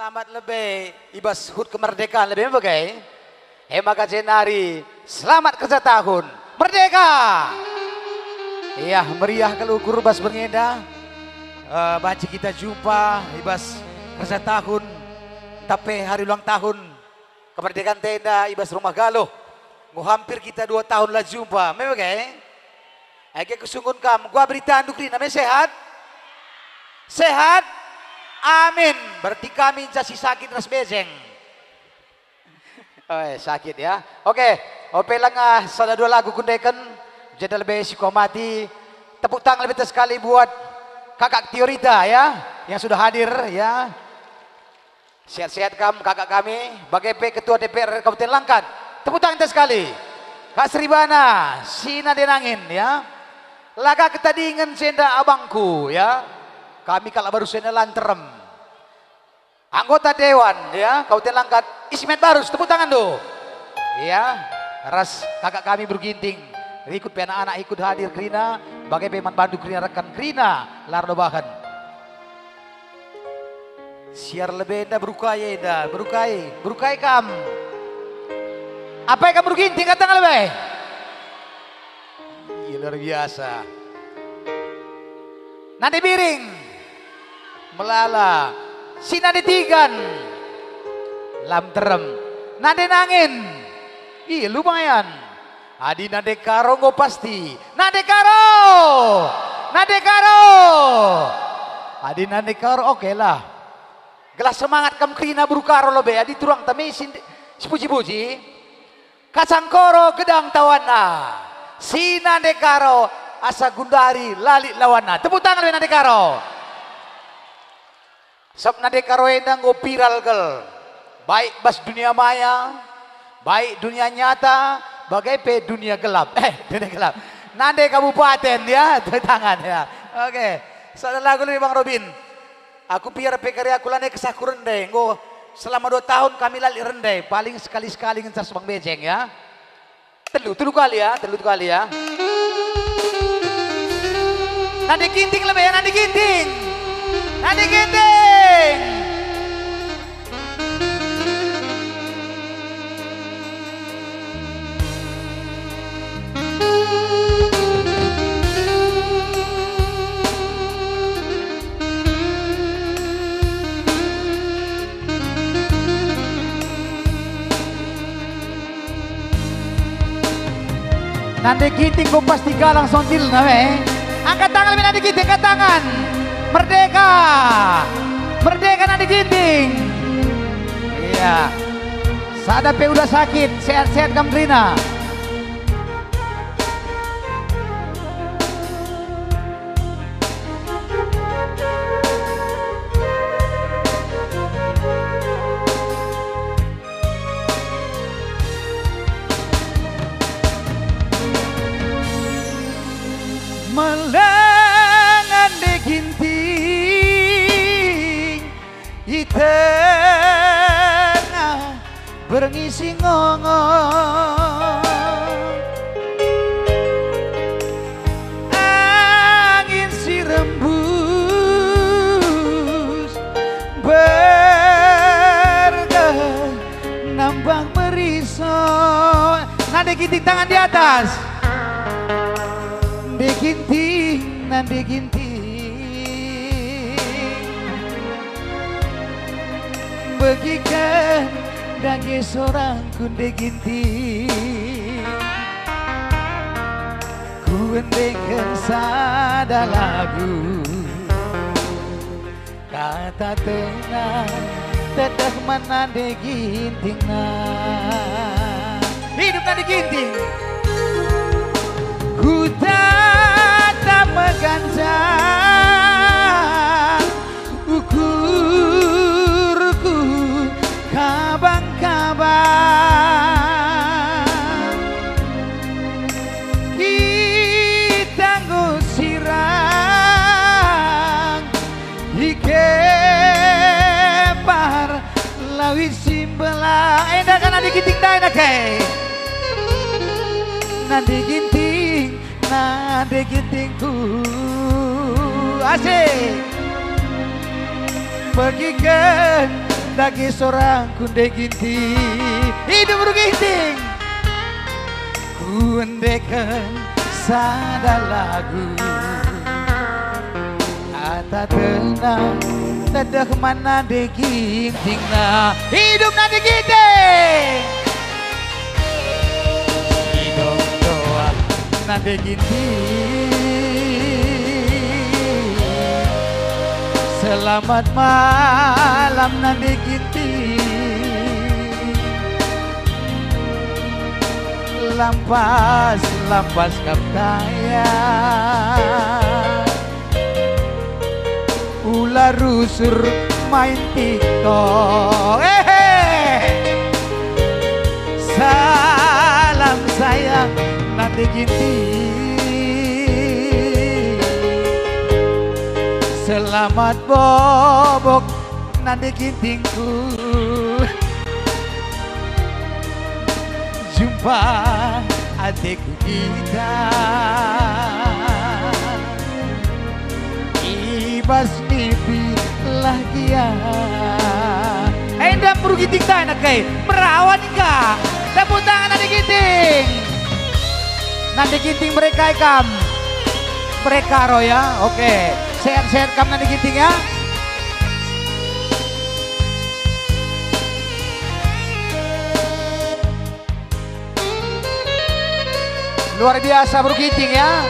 Selamat lebih ibas hut kemerdekaan lebih bagai. Maka jenari selamat kerja tahun merdeka. Iya meriah kelukur bas bengeda. Baci kita jumpa ibas kerja tahun tapi hari ulang tahun kemerdekaan tenda ibas rumah galuh. Hampir kita 2 tahun lah jumpa. Memang Eke kesungguhan kamu. Gua berita anduk namanya sehat. Sehat. Amin. Berarti kami jasi sakit ras bezeng. Oh, sakit ya. Oke. Ope lang sada 2 lagu kundekan. Jadi lebih psikomati. Tepuk tangan lebih sekali buat kakak Tiorita ya. Yang sudah hadir ya. Sehat-sehat kamu kakak kami. Bagai Ketua DPR Kabupaten Langkat. Tepuk tangan sekali. Kak Sribana. Sina Denangin ya. Laga ketadingan senda abangku ya. Kami kalau baru senda lanterem. Anggota Dewan ya. Kabupaten Langkat. Ismet Barus. Tepuk tangan tuh. Ya. Ras kakak kami berginting. Ikut anak-anak ikut hadir Krina. Bagai peman bandu Krina rekan Krina. Lardo bahan. Siar lebih dah berukai dah. Berukai. Berukai kam. Apa yang kamu berginting katakan lebih? Luar biasa. Nadi biring. Melala. Si nadi tigan. Lam terem. Nadi nangin. Iya lumayan. Adi nade karo ngo pasti. Nade karo. Nade karo. Adi nade karo oke lah. Gelas semangat kamu Krina berukaro lobe. Adi turang tamisin. Sepuji-puji. Kacang koro gedang tawana. Si Nandekaro asa gundari lali lawana. Tepuk tangan dengan Nandekaro. Sob Nandekaro endang go viral gel. Baik bas dunia maya, baik dunia nyata, bagai pe dunia gelap. Dunia gelap. Nande kabupaten ya, tepuk tangan ya. Oke. Satu lagu nih Bang Robin. Aku piar pekari aku lane kesaku rendai. Go selama 2 tahun kami lali rendai. Paling sekali-sekali ngencas Bang Bejeng ya. Telu kali ya. Nanti ginting lebih ya, nanti ginting. Nanti ginting kok pasti galang sontil nawe. Angkat tangan lebih nanti ginting, angkat tangan. Merdeka. Merdeka nanti ginting. Iya. Sadape udah sakit, sehat-sehat kamu Rina. Melangan de ginting di tengah berngisi ngongong angin si rembus nambang merisau. Nade ginting tangan di atas. Ginting, nanti ginting bagikan dagi seorang kunde ginting ku endekan sada lagu kata tengah tetap mana de ginting hidup nanti ginting ku mengganjal ukurku kabang-kabang kita ngusirang ikepar lawi simbelang kan nanti ginting dah nanti ginting nade gintingku asik bagikan dagi seorang kunde ginting. Hidup berginting. Kundekan sada lagu kata tenang tedah mana de ginting na. Hidup na de ginting. Hidup doa na de ginting. Selamat malam na de ginting. Lampas kaptaya ular rusur main TikTok. Salam sayang nanti ginting. Selamat bobok nanti gintingku. Jumpa adikku kita ibas mimpi lagi ya. Endam buru giting tayo na kay merawan ka. Tepuk tangan adik giting. Nanti giting mereka ikam. Mereka roh ya. Oke. Sehat-sehat kam nanti giting ya. Luar biasa bro giting ya.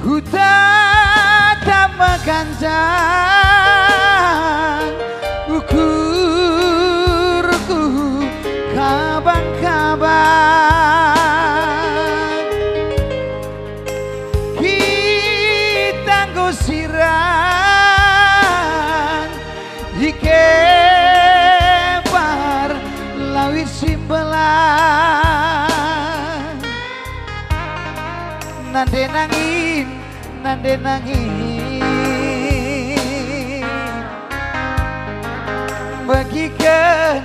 Ku tatap mengganjang ukurku kabang-kabang. Sirang ikebar lawit simbelan. Nande nangin bagikan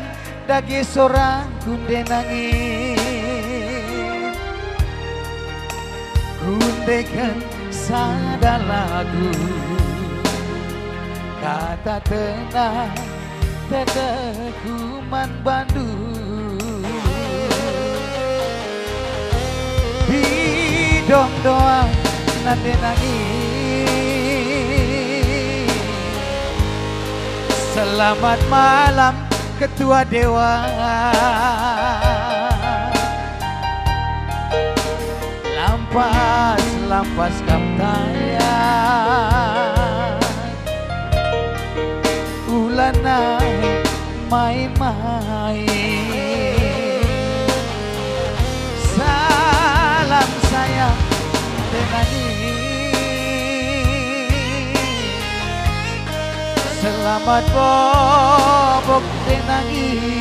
dagi seorang kunde nangin. Kundekan sada lagu kata tenang tedah kuman Bandung. Bidong doang nanti nangis. Selamat malam ketua dewan. Lampas kaptaya ulana main-main. Salam sayang dengan selamat bobok denangi.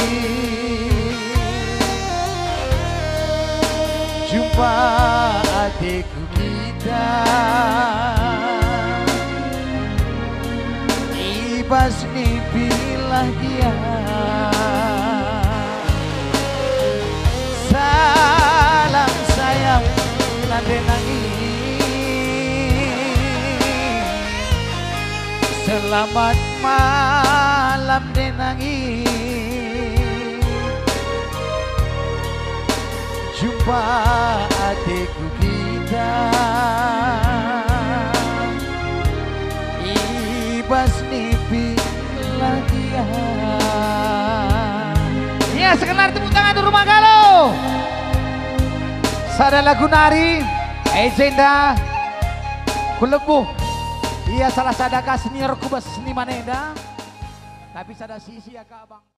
Jumpa adikku kita ibas mimpi lagi ya. Salam sayang nanti nangis. Selamat malam denangi. Jumpa adikku kita ibas mimpi lagi ya. Ya sekenar tepuk tangan di rumah galau. Sada lagu nari Ejenda Kulebuh. Ia salah sadaka senior kubas seniman eda. Tapi sada sisi ya Kak Abang.